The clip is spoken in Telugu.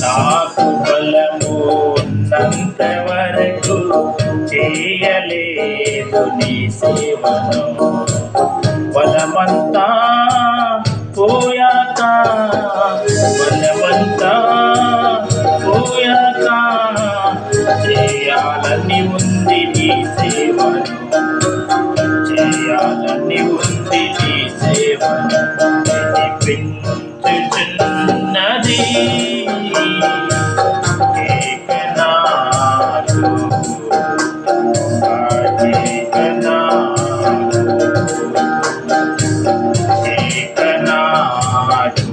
నాకు బలము ఉన్నంత వరకు చేయలేదు నీ సేవను. బలమంతా పోయాక చేయాలని ఉంది నీ సేవను, చేయాలని ఉంది నీ సేవను. వినిపించుచున్నది ఏకనాదు ఏకనాదు